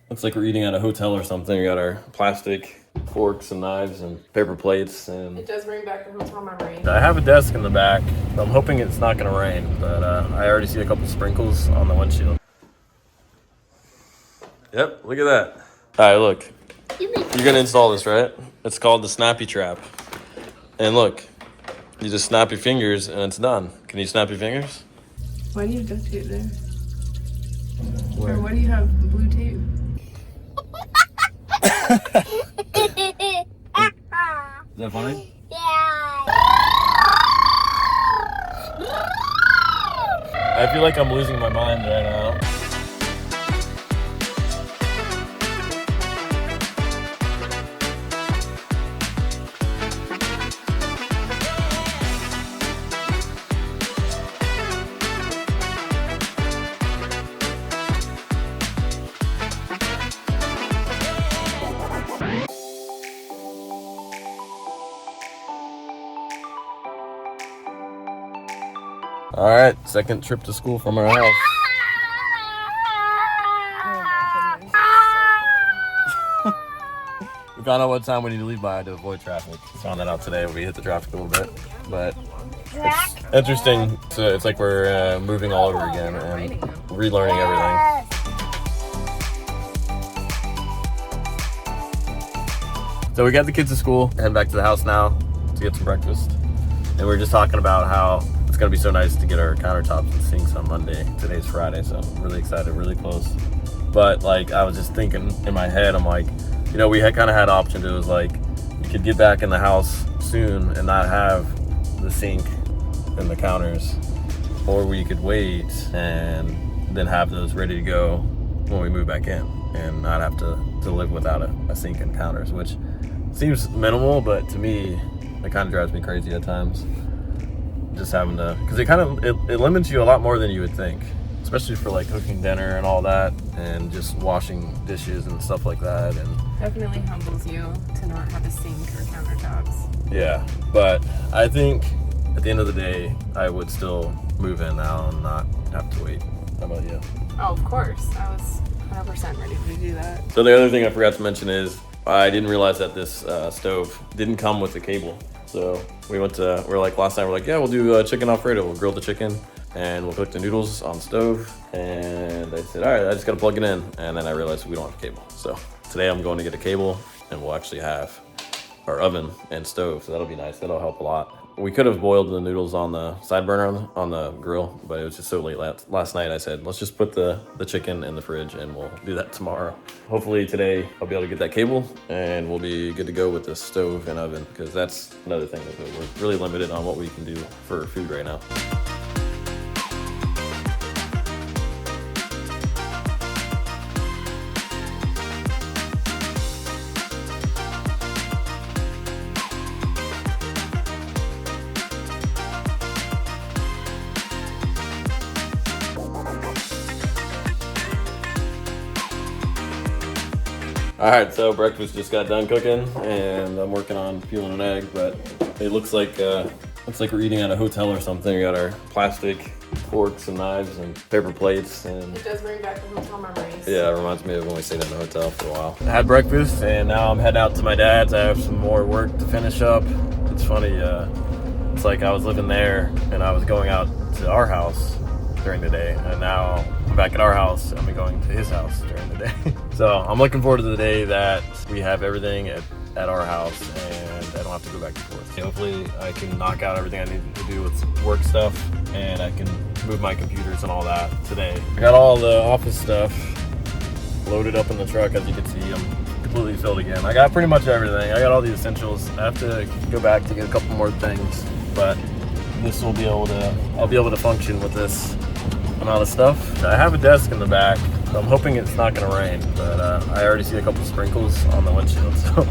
Looks like we're eating at a hotel or something. We got our plastic forks and knives and paper plates, and it does bring back the hotel memory. I have a desk in the back. I'm hoping it's not gonna rain, but I already see a couple sprinkles on the windshield. Yep, look at that. All right, look. You're gonna install this, right? It's called the Snappy Trap. And look, you just snap your fingers and it's done. Can you snap your fingers? Why do you have duct tape there? Where? Or why do you have blue tape? Is that funny? Yeah. I feel like I'm losing my mind right now. All right, second trip to school from our house. We found out what time we need to leave by to avoid traffic. Found that out today. We hit the traffic a little bit, but it's interesting. So it's like we're moving all over again and relearning everything. So we got the kids to school, heading back to the house now to get some breakfast. And we were just talking about how it's gonna be so nice to get our countertops and sinks on Monday. Today's Friday, so I'm really excited, really close. But like, I was just thinking in my head, I'm like, you know, we had kind of had options. It was like, you could get back in the house soon and not have the sink and the counters, or we could wait and then have those ready to go when we move back in and not have to live without a sink and counters, which seems minimal, but to me, it kind of drives me crazy at times. Just having to, because it limits you a lot more than you would think, especially for like cooking dinner and all that, and just washing dishes and stuff like that. And Definitely humbles you to not have a sink or countertops. yeah, but I think at the end of the day, I would still move in now and not have to wait. How about you? Oh, of course. I was 100% ready to do that. So the other thing I forgot to mention is I didn't realize that this stove didn't come with the cable. So we're like last night, we're like, yeah, we'll do chicken Alfredo. We'll grill the chicken and we'll cook the noodles on the stove. And I said, all right, I just gotta plug it in. And then I realized we don't have cable. So today I'm going to get a cable and we'll actually have our oven and stove. So that'll be nice. That'll help a lot. We could have boiled the noodles on the side burner on the grill, but it was just so late last night. I said, let's just put the chicken in the fridge and we'll do that tomorrow. Hopefully today I'll be able to get that cable and we'll be good to go with the stove and oven, because that's another thing that we're really limited on what we can do for food right now. All right, so breakfast just got done cooking, and I'm working on peeling an egg. But it looks like we're eating at a hotel or something. We got our plastic forks and knives and paper plates, and It does bring back the hotel memories. yeah, it reminds me of when we stayed in the hotel for a while. I had breakfast, and now I'm heading out to my dad's. I have some more work to finish up. It's funny. It's like I was living there, and I was going out to our house during the day, and now I'm back at our house. I'm going to his house during the day. So I'm looking forward to the day that we have everything at our house and I don't have to go back and forth. Hopefully I can knock out everything I need to do with work stuff, and I can move my computers and all that today. I got all the office stuff loaded up in the truck. As you can see, I'm completely filled again. I got pretty much everything. I got all the essentials. I have to go back to get a couple more things, but I'll be able to function with this amount of stuff. I have a desk in the back, so I'm hoping it's not gonna rain, but I already see a couple sprinkles on the windshield, so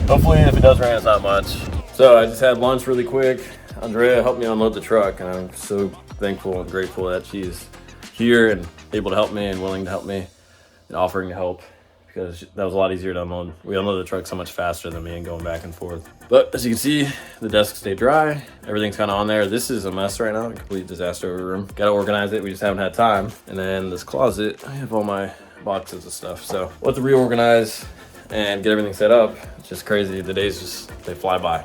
hopefully if it does rain, it's not much. So I just had lunch really quick. Andrea helped me unload the truck, and I'm so thankful and grateful that she's here and able to help me and willing to help me and offering to help, because that was a lot easier to unload. We unloaded the truck so much faster than me and going back and forth. But as you can see, the desk stayed dry. Everything's kind of on there. This is a mess right now, a complete disaster of a room. Got to organize it. We just haven't had time. And then this closet, I have all my boxes of stuff. So we'll have to reorganize and get everything set up. It's just crazy. The days just, they fly by.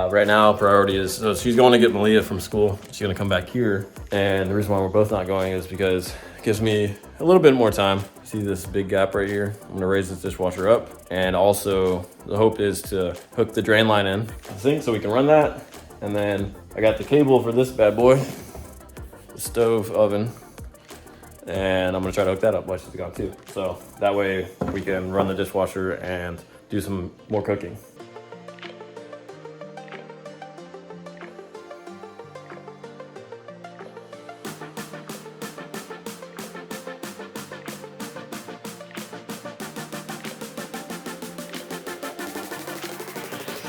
Right now, priority is, so she's going to get Malia from school. She's gonna come back here. And the reason why we're both not going is because it gives me a little bit more time. See this big gap right here? I'm gonna raise this dishwasher up. And also the hope is to hook the drain line in the sink so we can run that. And then I got the cable for this bad boy, the stove oven. And I'm gonna try to hook that up while she's gone too. So that way we can run the dishwasher and do some more cooking.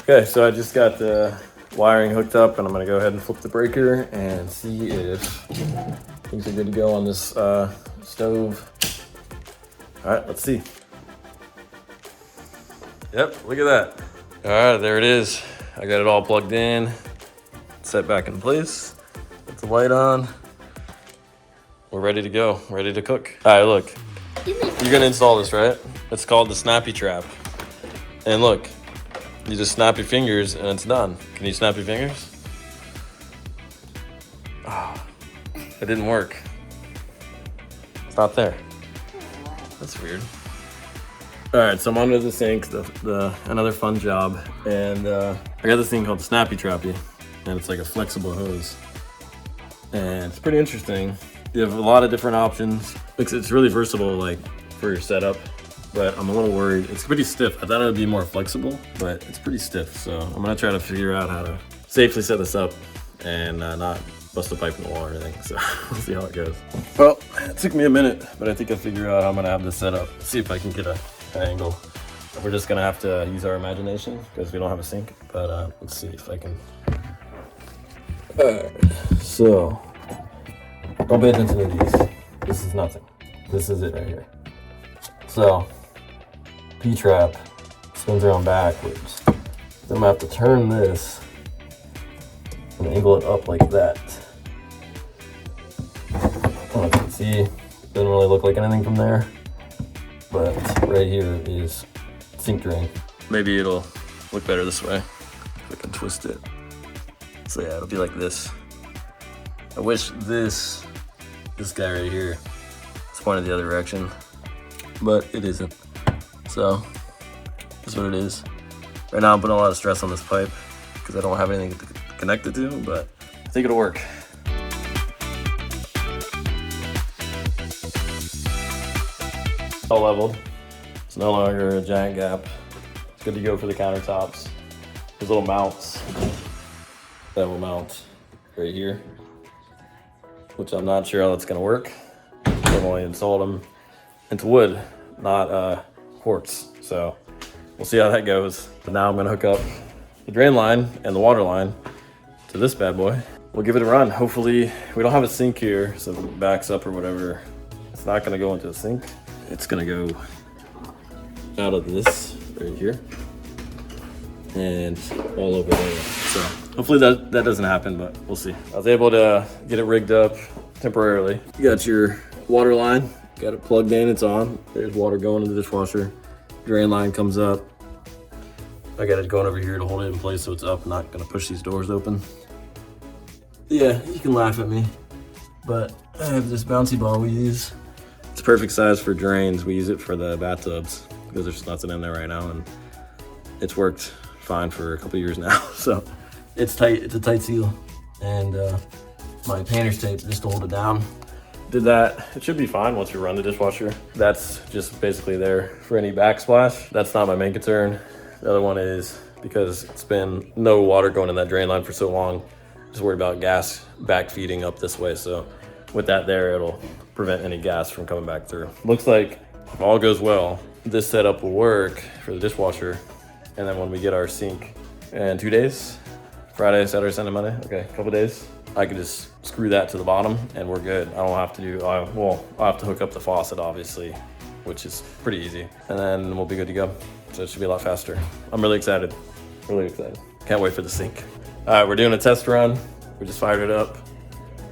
Okay, so I just got the wiring hooked up and I'm gonna go ahead and flip the breaker and see if things are good to go on this stove. All right, let's see. Yep, look at that. All right, there it is. I got it all plugged in, set back in place. Put the light on. We're ready to go, ready to cook. All right, look. You're gonna install this, right? It's called the Snappy Trap. And look, you just snap your fingers and it's done. Can you snap your fingers? Oh, it didn't work. It's not there. That's weird. All right, so I'm under the sink, another fun job. And I got this thing called the Snappy Trappy, and it's like a flexible hose. And it's pretty interesting. You have a lot of different options. It's really versatile, like for your setup, but I'm a little worried. It's pretty stiff. I thought it would be more flexible, but it's pretty stiff. So I'm gonna try to figure out how to safely set this up and not bust a pipe in the wall or anything. So we'll see how it goes. Well, it took me a minute, but I think I figured out how I'm gonna have this set up. See if I can get an angle. We're just gonna have to use our imagination because we don't have a sink, but let's see if I can. All right, so don't pay attention to these. This is nothing. This is it right here. So P-trap spins around backwards. Then I'm gonna have to turn this and angle it up like that. Oh, you can see, doesn't really look like anything from there, but right here is sink drain. Maybe it'll look better this way if I can twist it. So yeah, it'll be like this. I wish this guy right here is pointed the other direction, but it isn't. So that's what it is. Right now I'm putting a lot of stress on this pipe because I don't have anything to connect it to, but I think it'll work. All leveled. It's no longer a giant gap. It's good to go for the countertops. There's little mounts that will mount right here, which I'm not sure how that's gonna work. I've only installed them into wood, not quartz. So we'll see how that goes. But now I'm gonna hook up the drain line and the water line to this bad boy. We'll give it a run. Hopefully, we don't have a sink here, so if it backs up or whatever, it's not gonna go into the sink. It's gonna go out of this right here and all over there. So hopefully that doesn't happen, but we'll see. I was able to get it rigged up temporarily. You got your water line, got it plugged in, it's on. There's water going into the dishwasher. Drain line comes up. I got it going over here to hold it in place so it's up, not gonna push these doors open. Yeah, you can laugh at me, but I have this bouncy ball we use. It's perfect size for drains. We use it for the bathtubs because there's nothing in there right now, and it's worked fine for a couple years now. So it's tight, it's a tight seal, and my painter's tape just to hold it down. Did that, it should be fine once you run the dishwasher. That's just basically there for any backsplash. That's not my main concern. The other one is because it's been no water going in that drain line for so long, just worried about gas back feeding up this way. So with that there, it'll prevent any gas from coming back through. Looks like if all goes well, this setup will work for the dishwasher. And then when we get our sink in 2 days, Friday, Saturday, Sunday, Monday, okay, a couple days, I can just screw that to the bottom and we're good. I don't have to do, I'll have to hook up the faucet obviously, which is pretty easy. And then we'll be good to go. So it should be a lot faster. I'm really excited, really excited. Can't wait for the sink. All right, we're doing a test run. We just fired it up.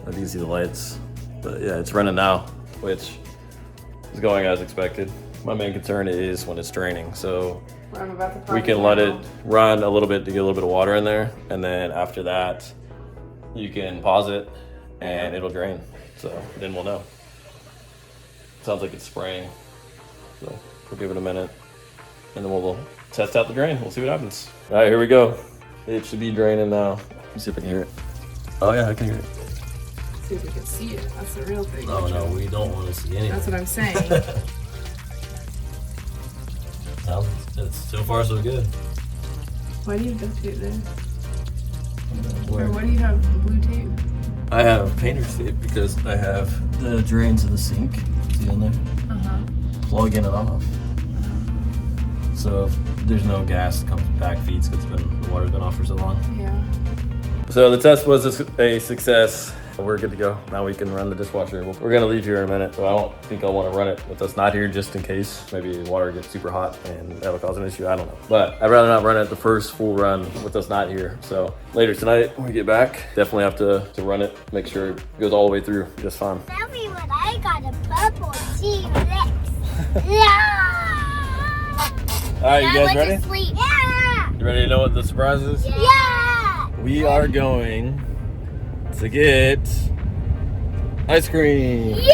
Let you see the lights. But yeah, it's running now, which is going as expected. My main concern is when it's draining, so I'm about to we can let it run a little bit to get a little bit of water in there, and then after that, you can pause it and it'll drain. So then we'll know. Sounds like it's spraying. So we'll give it a minute, and then we'll test out the drain. We'll see what happens. All right, here we go. It should be draining now. Let me see if I can hear it. Oh yeah, I can hear it. See if we can see it. That's the real thing. Oh no, we don't want to see anything. That's what I'm saying. It's so far so good. Why do you duct tape there? Where? Or why do you have blue tape? I have painter's tape because I have the drains of the sink. See in there? Plug in and off. So if there's no gas that comes back feeds because the water's been off for so long. Yeah. So the test was a success. We're good to go. Now we can run the dishwasher. We're gonna leave here in a minute, so I don't think I'll want to run it with us not here just in case. Maybe the water gets super hot and that'll cause an issue. I don't know. But I'd rather not run it the first full run with us not here. So later tonight when we get back, definitely have to run it, make sure it goes all the way through just fine. Tell me when I got a purple T-Rex. Yeah! All right, you guys ready? Sleep. Yeah! You ready to know what the surprise is? Yeah! We are going to get ice cream. Yay!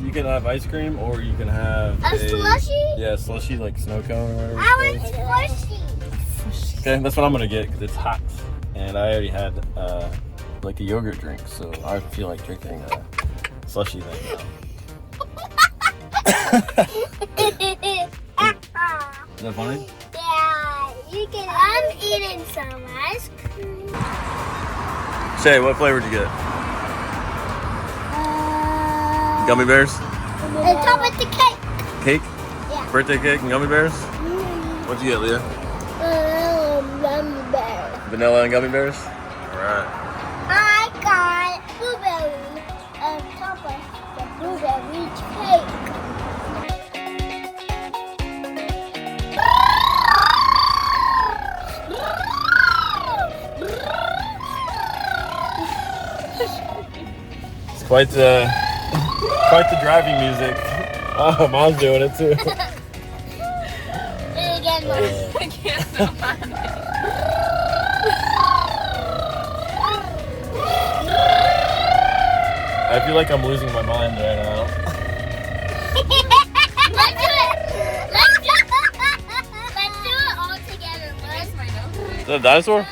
You can have ice cream or you can have A slushie? Yeah, slushy like snow cone or whatever. I want slushy. Okay, that's what I'm gonna get because it's hot. And I already had like a yogurt drink, so I feel like drinking a slushy thing now. Is that funny? Yeah, you can. I'm eating some ice cream. Shay, what flavor did you get? Gummy bears? On top of the cake. Cake? Yeah. Birthday cake and gummy bears? What'd you get, Leah? Gummy bear. Vanilla and gummy bears? Alright. I got blueberry on top of the blueberry cake. It's quite the driving music. Oh, Mom's doing it too. Do it again, Mom. I can't stop on it. I feel like I'm losing my mind right now. Let's do it. Let's do it all together. Where's my nose? Is that a dinosaur?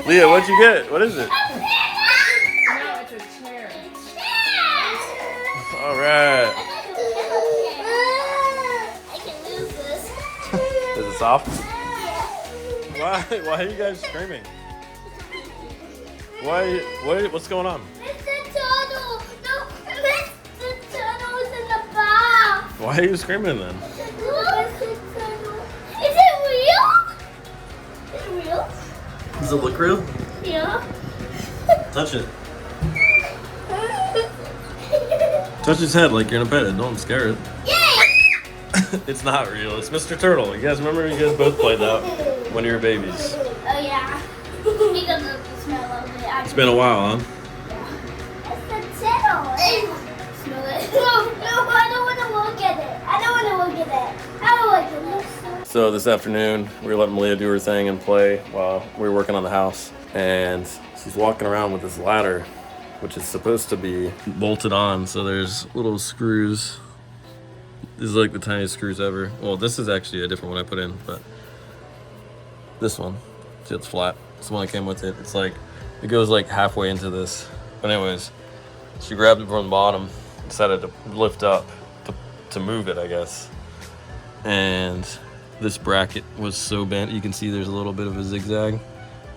Leah, what'd you get? What is it? No, it's a chair. All right. I can lose this. Is it soft? Why are you guys screaming? What's going on? Mr. Turtle! No, Mr. Turtle is in the bath. Why are you screaming then? Is it real? Is it real? Does it look real? Yeah. Touch it. Touch its head like you're gonna pet it. Don't scare it. Yay! It's not real. It's Mr. Turtle. You guys remember you guys both played that when you were babies. Oh yeah. Because of the smell of it. It's been a while, huh? It's the turtle. Smell it. No, I don't want to look at it. I don't want to look at it. I don't like it. So this afternoon, we were letting Malia do her thing and play while we were working on the house. And she's walking around with this ladder, which is supposed to be bolted on. So there's little screws. These are like the tiniest screws ever. Well, this is actually a different one I put in, but this one, see, it's flat. It's the one that came with it. It's like, it goes like halfway into this. But anyways, she grabbed it from the bottom, decided to lift up to move it, I guess. And this bracket was so bent, you can see there's a little bit of a zigzag.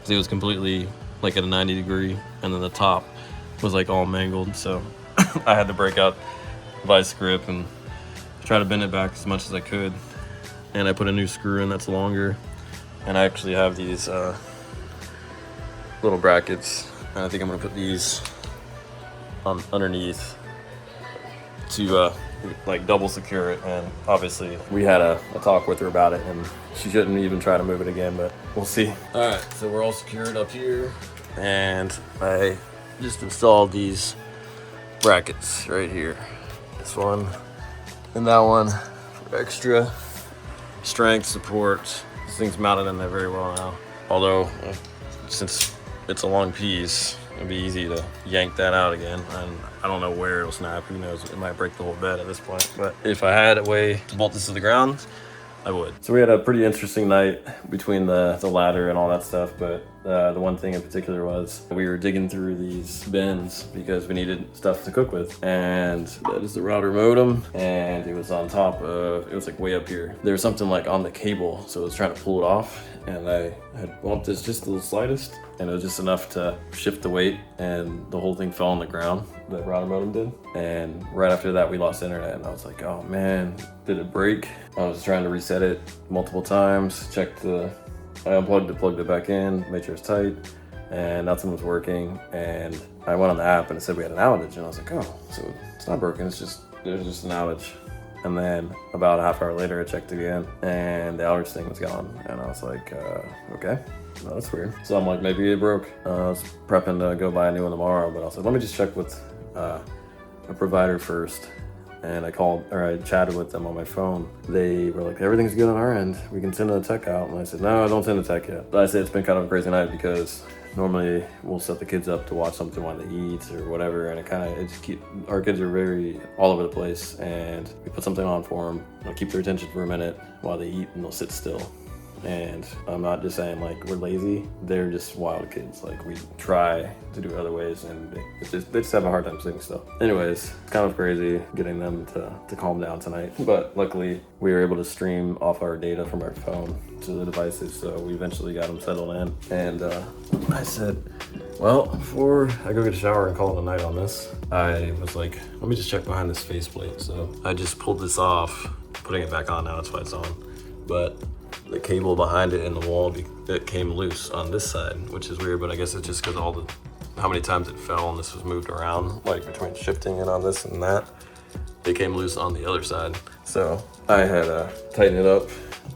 It was completely like at a 90 degree, and then the top was like all mangled. So I had to break out the vice grip and try to bend it back as much as I could. And I put a new screw in that's longer. And I actually have these little brackets. And I think I'm gonna put these on underneath to like double secure it. And obviously we had a talk with her about it, and she shouldn't even try to move it again, but we'll see. All right, so we're all secured up here, and I just installed these brackets right here. This one and that one for extra strength support. This thing's mounted in there very well now. Although, since it's a long piece, it'd be easy to yank that out again. And I don't know where it'll snap. Who knows? It might break the whole bed at this point. But if I had a way to bolt this to the ground, I would. So we had a pretty interesting night between the ladder and all that stuff, but the one thing in particular was we were digging through these bins because we needed stuff to cook with. And that is the router modem, and it was on top of, it was like way up here. There was something like on the cable, so I was trying to pull it off, and I had bumped this just the slightest, and it was just enough to shift the weight, and the whole thing fell on the ground, that router modem did. And right after that, we lost internet, and I was like, oh man, did it break? I was trying to reset it multiple times, I unplugged it, plugged it back in, made sure it's tight, and nothing was working. And I went on the app and it said we had an outage, and I was like, oh, so it's not broken, there's just an outage. And then about a half hour later, I checked again, and the outage thing was gone. And I was like, okay, well, that's weird. So I'm like, maybe it broke. I was prepping to go buy a new one tomorrow, but I was like, let me just check with a provider first. And I chatted with them on my phone. They were like, everything's good on our end. We can send a tech out. And I said, no, don't send a tech yet. But I said, it's been kind of a crazy night because normally we'll set the kids up to watch something while they eat or whatever. And our kids are very all over the place. And we put something on for them. It'll keep their attention for a minute while they eat, and they'll sit still. And I'm not just saying like we're lazy, they're just wild kids. Like we try to do other ways, and they just have a hard time sitting still. Anyways, it's kind of crazy getting them to calm down tonight. But luckily we were able to stream off our data from our phone to the devices, so we eventually got them settled in. And I said, well, before I go get a shower and call it a night on this, I was like, let me just check behind this faceplate. So I just pulled this off, putting it back on now, that's why it's on. But the cable behind it in the wall, it came loose on this side, which is weird, but I guess it's just because how many times it fell and this was moved around, like between shifting it on this and that, it came loose on the other side. So I had tightened it up,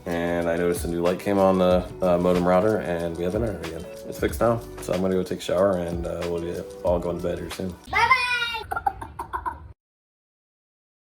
and I noticed a new light came on the modem router, and we have internet again. It's fixed now, so I'm gonna go take a shower, and we'll be all going to bed here soon.